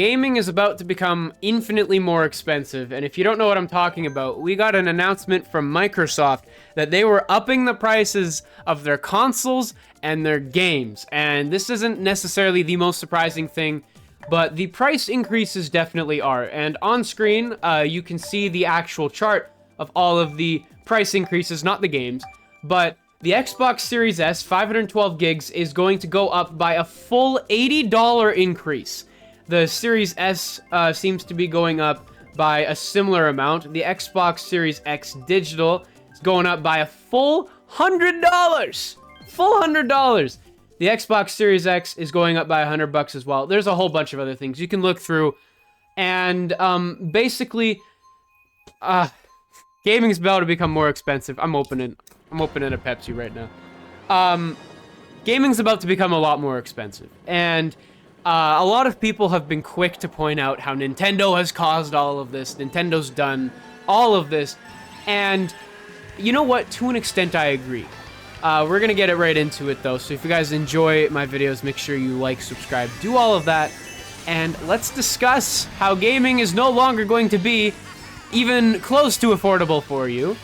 Gaming is about to become infinitely more expensive, and if you don't know what I'm talking about, we got an announcement from Microsoft that they were upping the prices of their consoles and their games. And this isn't necessarily the most surprising thing, but the price increases definitely are. And on screen, you can see the actual chart of all of the price increases, not the games, but the Xbox Series S 512 gigs is going to go up by a full $80 increase. The Series S seems to be going up by a similar amount. The Xbox Series X Digital is going up by a full $100. Full $100. The Xbox Series X is going up by $100 as well. There's a whole bunch of other things you can look through. And basically, gaming is about to become more expensive. I'm opening a Pepsi right now. Gaming's about to become a lot more expensive. And a lot of people have been quick to point out how Nintendo has caused all of this. Nintendo's done all of this. And you know what? To an extent, I agree. We're going to get it right into it, though. So if you guys enjoy my videos, make sure you like, subscribe, do all of that. And let's discuss how gaming is no longer going to be even close to affordable for you.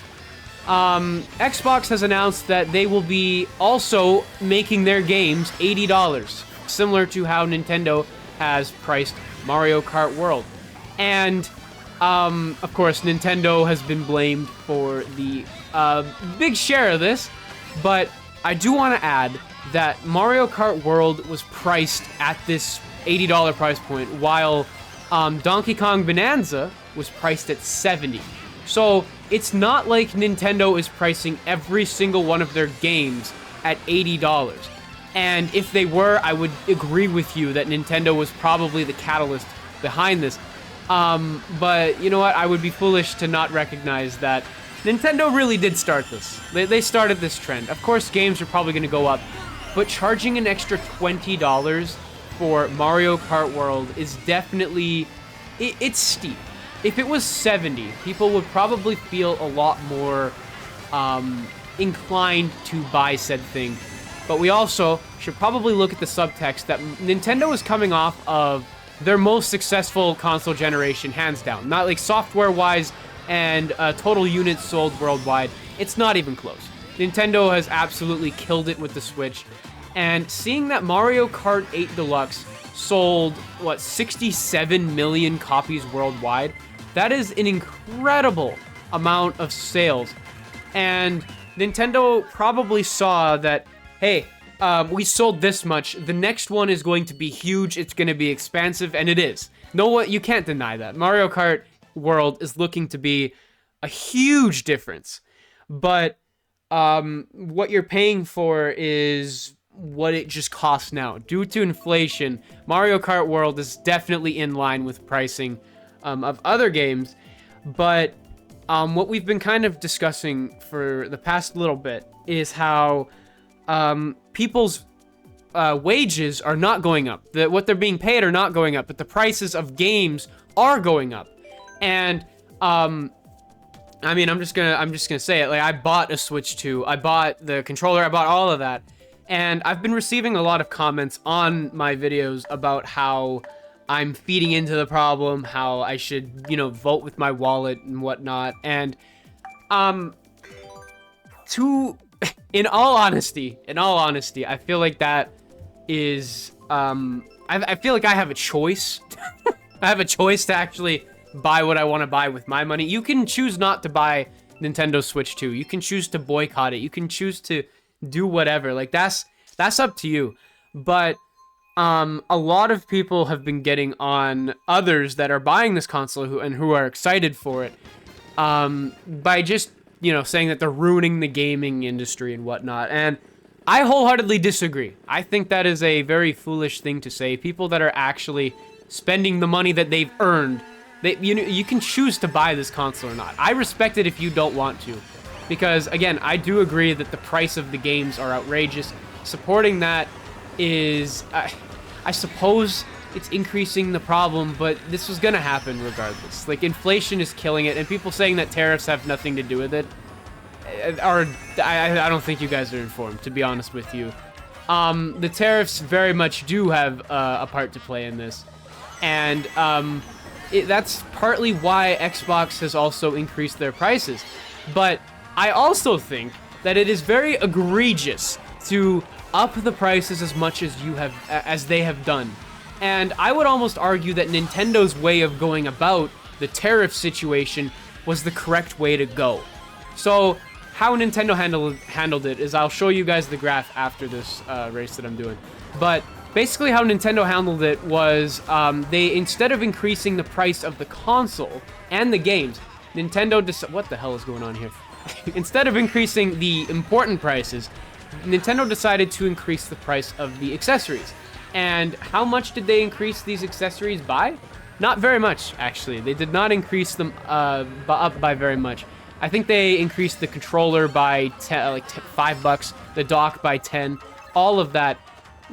Xbox has announced that they will be also making their games $80. Similar to how Nintendo has priced Mario Kart World. And, of course, Nintendo has been blamed for the big share of this, but I do want to add that Mario Kart World was priced at this $80 price point, while Donkey Kong Bonanza was priced at $70. So, it's not like Nintendo is pricing every single one of their games at $80. And if they were, I would agree with you that Nintendo was probably the catalyst behind this. But you know what? I would be foolish to not recognize that Nintendo really did start this. They started this trend. Of course, games are probably going to go up, but charging an extra $20 for Mario Kart World is definitely... It's steep. If it was $70, people would probably feel a lot more inclined to buy said thing. But we also should probably look at the subtext that Nintendo is coming off of their most successful console generation, hands down. Not like software-wise and total units sold worldwide. It's not even close. Nintendo has absolutely killed it with the Switch. And seeing that Mario Kart 8 Deluxe sold, 67 million copies worldwide, that is an incredible amount of sales. And Nintendo probably saw that, hey, we sold this much. The next one is going to be huge. It's going to be expansive, and it is. You can't deny that. Mario Kart World is looking to be a huge difference. But what you're paying for is what it just costs now. Due to inflation, Mario Kart World is definitely in line with pricing of other games. But what we've been kind of discussing for the past little bit is how people's wages are not going up. What they're being paid are not going up, but the prices of games are going up. And I mean, I'm just gonna say it. Like, I bought a Switch 2, I bought the controller, I bought all of that, and I've been receiving a lot of comments on my videos about how I'm feeding into the problem, how I should, vote with my wallet and whatnot. And in all honesty, I feel like that is, I feel like I have a choice. I have a choice to actually buy what I want to buy with my money. You can choose not to buy Nintendo Switch 2. You can choose to boycott it. You can choose to do whatever. Like, that's up to you. But a lot of people have been getting on others that are buying this console who are excited for it, by just, saying that they're ruining the gaming industry and whatnot. And I wholeheartedly disagree. I think that is a very foolish thing to say. People that are actually spending the money that they've earned, you can choose to buy this console or not. I respect it if you don't want to. Because, again, I do agree that the price of the games are outrageous. Supporting that is, I suppose it's increasing the problem, but this was gonna happen regardless. Like, inflation is killing it, and people saying that tariffs have nothing to do with it, I don't think you guys are informed, to be honest with you. The tariffs very much do have a part to play in this. And that's partly why Xbox has also increased their prices. But I also think that it is very egregious to up the prices as much as they have done. And I would almost argue that Nintendo's way of going about the tariff situation was the correct way to go. So how Nintendo handled it is, I'll show you guys the graph after this race that I'm doing. But basically how Nintendo handled it was they, instead of increasing the price of the console and the games, what the hell is going on here? Instead of increasing the important prices, Nintendo decided to increase the price of the accessories. And how much did they increase these accessories by? Not very much, actually. They did not increase them up by very much. I think they increased the controller by $5, the dock by 10, all of that.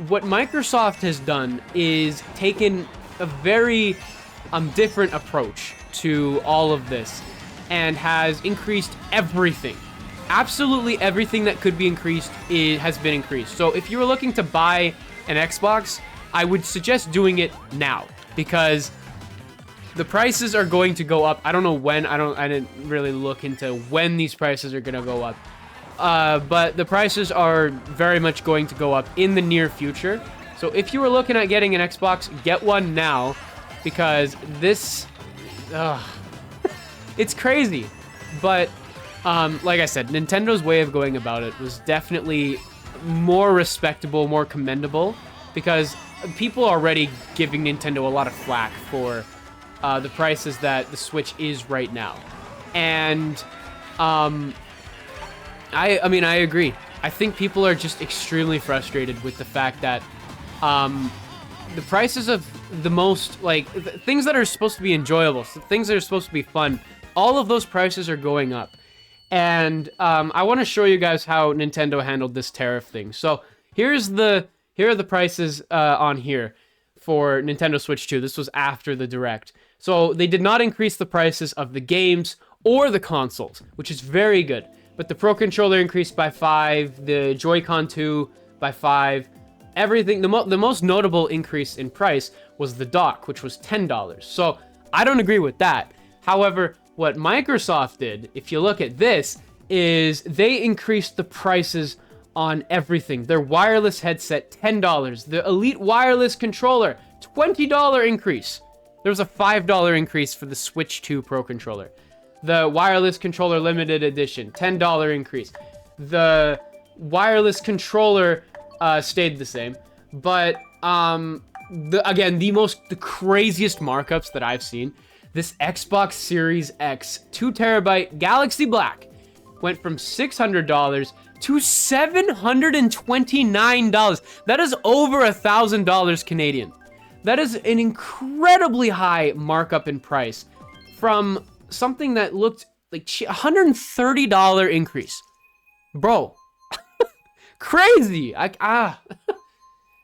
What Microsoft has done is taken a very different approach to all of this and has increased everything. Absolutely everything that could be increased has been increased. So if you were looking to buy an Xbox, I would suggest doing it now, because the prices are going to go up. I don't know when. I didn't really look into when these prices are going to go up. But the prices are very much going to go up in the near future. So if you were looking at getting an Xbox, get one now, because this, it's crazy. But like I said, Nintendo's way of going about it was definitely more respectable, more commendable, because people are already giving Nintendo a lot of flack for the prices that the Switch is right now. And I mean, I agree. I think people are just extremely frustrated with the fact that the prices of the most, things that are supposed to be enjoyable, things that are supposed to be fun, all of those prices are going up. And I want to show you guys how Nintendo handled this tariff thing. So here are the prices on here for Nintendo Switch 2. This was after the Direct. So they did not increase the prices of the games or the consoles, which is very good. But the Pro Controller increased by 5, the Joy-Con 2 by 5. Everything, the most notable increase in price was the dock, which was $10. So I don't agree with that. However, what Microsoft did, if you look at this, is they increased the prices on everything. Their wireless headset, $10. The Elite Wireless Controller, $20 increase. There was a $5 increase for the Switch 2 Pro Controller. The Wireless Controller Limited Edition, $10 increase. The wireless controller stayed the same. But, again, the craziest markups that I've seen, this Xbox Series X 2TB Galaxy Black went from $600 to $729. That is over $1,000 Canadian. That is an incredibly high markup in price from something that looked like $130 increase. Bro. Crazy.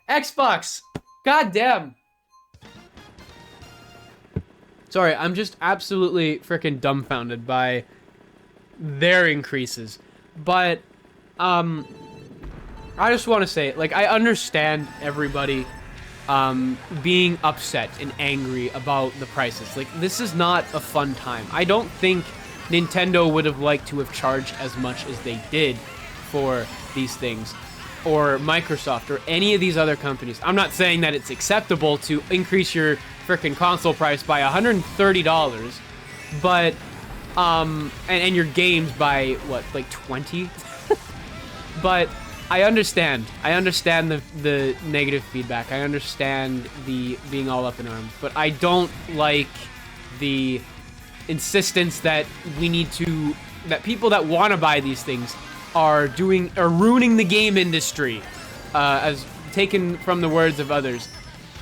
Xbox. Goddamn. Sorry, I'm just absolutely freaking dumbfounded by their increases. But I just want to say, I understand everybody being upset and angry about the prices. This is not a fun time. I don't think Nintendo would have liked to have charged as much as they did for these things, or Microsoft, or any of these other companies. I'm not saying that it's acceptable to increase your freaking console price by $130, but and your games by what, 20? But I understand the negative feedback. I understand the being all up in arms, but I don't like the insistence that that people that want to buy these things are ruining the game industry, as taken from the words of others.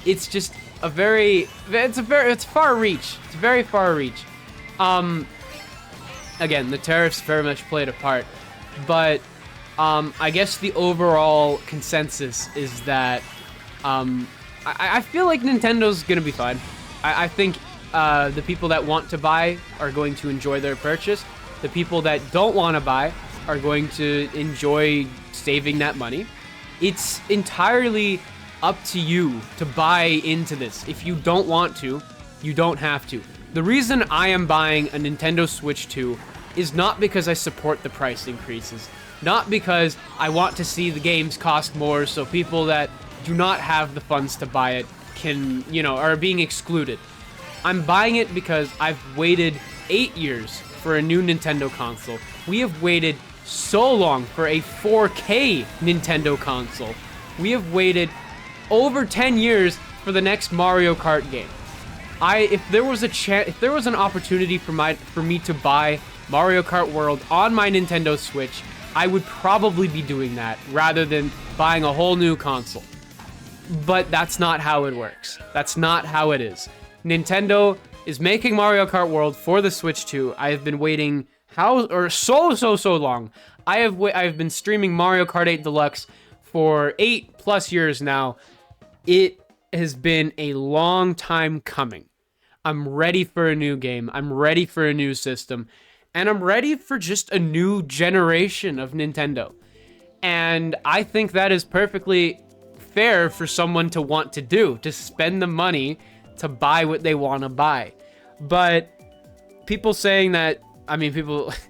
It's just it's far reach. It's very far reach. Again, the tariffs very much played a part, but I guess the overall consensus is that I feel like Nintendo's gonna be fine. I think the people that want to buy are going to enjoy their purchase. The people that don't want to buy are going to enjoy saving that money. It's entirely up to you to buy into this. If you don't want to, you don't have to. The reason I am buying a Nintendo Switch 2 is not because I support the price increases, not because I want to see the games cost more so people that do not have the funds to buy it can, you know, are being excluded. I'm buying it because I've waited 8 years for a new Nintendo console. We have waited so long for a 4K Nintendo console. We have waited over 10 years for the next Mario Kart game. If there was an opportunity for me to buy Mario Kart World on my Nintendo Switch, I would probably be doing that rather than buying a whole new console. But that's not how it works. That's not how it is. Nintendo is making Mario Kart World for the Switch 2. I have been waiting so long. I've been streaming Mario Kart 8 Deluxe for 8+ years now. It has been a long time coming. I'm ready for a new game. I'm ready for a new system. And I'm ready for just a new generation of Nintendo. And I think that is perfectly fair for someone to want to do, to spend the money to buy what they want to buy. But people saying that,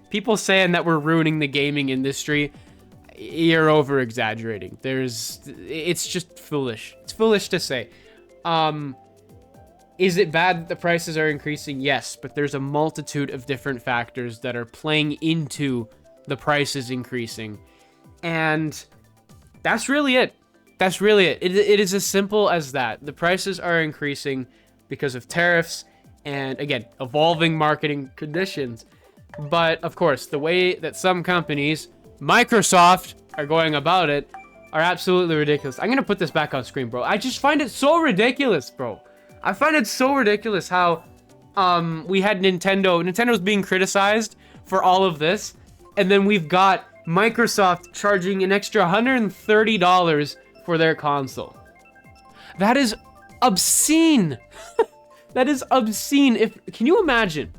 people saying that we're ruining the gaming industry, you're over exaggerating. It's just foolish. It's foolish to say. Is it bad that the prices are increasing? Yes, but there's a multitude of different factors that are playing into the prices increasing. And that's really it. That's really it. It is as simple as that. The prices are increasing because of tariffs and, again, evolving marketing conditions. But, of course, the way that some companies, Microsoft, are going about it are absolutely ridiculous. I'm going to put this back on screen, bro. I just find it so ridiculous, bro. I find it so ridiculous how we had Nintendo's being criticized for all of this, and then we've got Microsoft charging an extra $130 for their console. That is obscene. That is obscene. Can you imagine?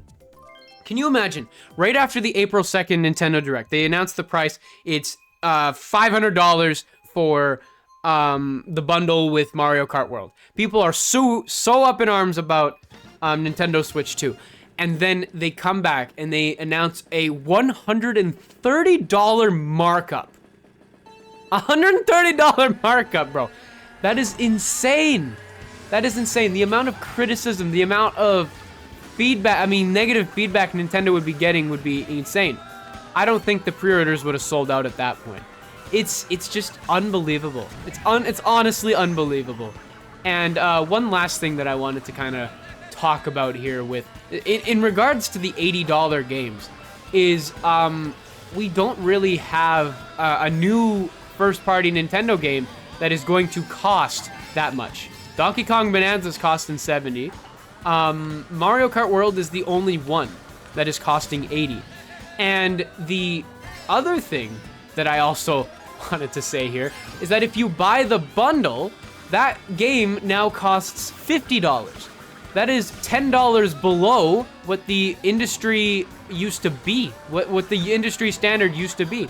Right after the April 2nd Nintendo Direct, they announced the price. It's $500 for the bundle with Mario Kart World. People are so up in arms about Nintendo Switch 2. And then they come back and they announce a $130 markup. $130 markup, bro. That is insane. That is insane. The amount of criticism, the amount of feedback, negative feedback Nintendo would be getting would be insane. I don't think the pre-orders would have sold out at that point. It's just unbelievable. It's honestly unbelievable. And one last thing that I wanted to kind of talk about here in regards to the $80 games is we don't really have a new first-party Nintendo game that is going to cost that much. Donkey Kong Bonanza is costing $70. Mario Kart World is the only one that is costing $80. And the other thing that I also wanted to say here is that if you buy the bundle, that game now costs $50. That is $10 below what the industry used to be, what the industry standard used to be,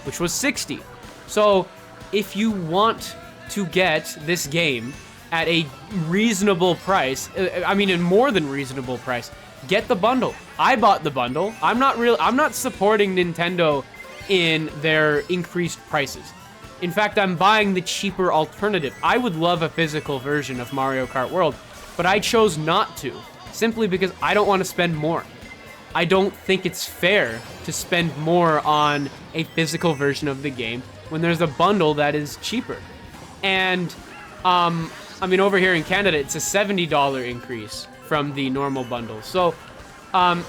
which was $60. So if you want to get this game at a reasonable price, a more than reasonable price, get the bundle. I bought the bundle. I'm not supporting Nintendo in their increased prices. In fact, I'm buying the cheaper alternative. I would love a physical version of Mario Kart World, but I chose not to, simply because I don't want to spend more. I don't think it's fair to spend more on a physical version of the game when there's a bundle that is cheaper. And, over here in Canada, it's a $70 increase from the normal bundle. So,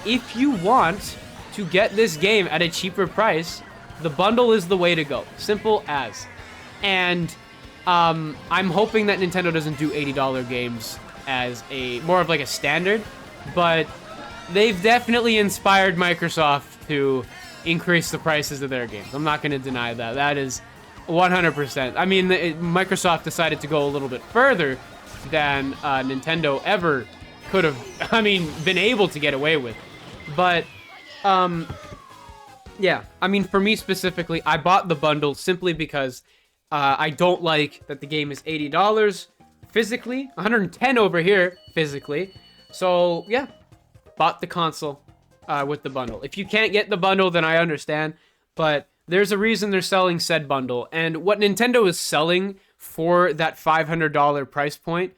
if you want to get this game at a cheaper price, the bundle is the way to go. Simple as. And I'm hoping that Nintendo doesn't do $80 games as more of like a standard, but they've definitely inspired Microsoft to increase the prices of their games. I'm not going to deny that. That is 100%. Microsoft decided to go a little bit further than Nintendo ever could have, been able to get away with. But, yeah, for me specifically, I bought the bundle simply because I don't like that the game is $80 physically, 110 over here physically. So yeah, bought the console with the bundle. If you can't get the bundle, then I understand, but there's a reason they're selling said bundle. And what Nintendo is selling for that $500 price point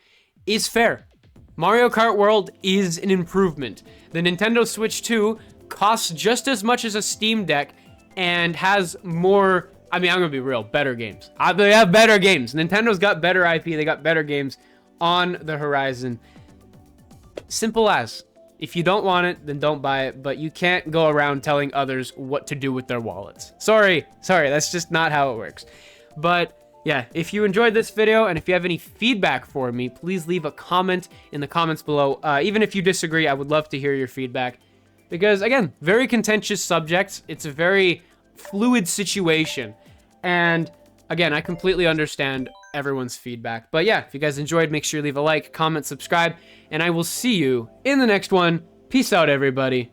is fair. Mario Kart World is an improvement. The Nintendo Switch 2 costs just as much as a Steam Deck and has more, I mean, I'm gonna be real, better games. They have better games. Nintendo's got better IP, they got better games on the horizon. Simple as. If you don't want it, then don't buy it, but you can't go around telling others what to do with their wallets. Sorry, that's just not how it works. But yeah, if you enjoyed this video and if you have any feedback for me, please leave a comment in the comments below. Even if you disagree, I would love to hear your feedback. Because again, very contentious subject. It's a very fluid situation. And again, I completely understand everyone's feedback. But yeah, if you guys enjoyed, make sure you leave a like, comment, subscribe, and I will see you in the next one. Peace out, everybody.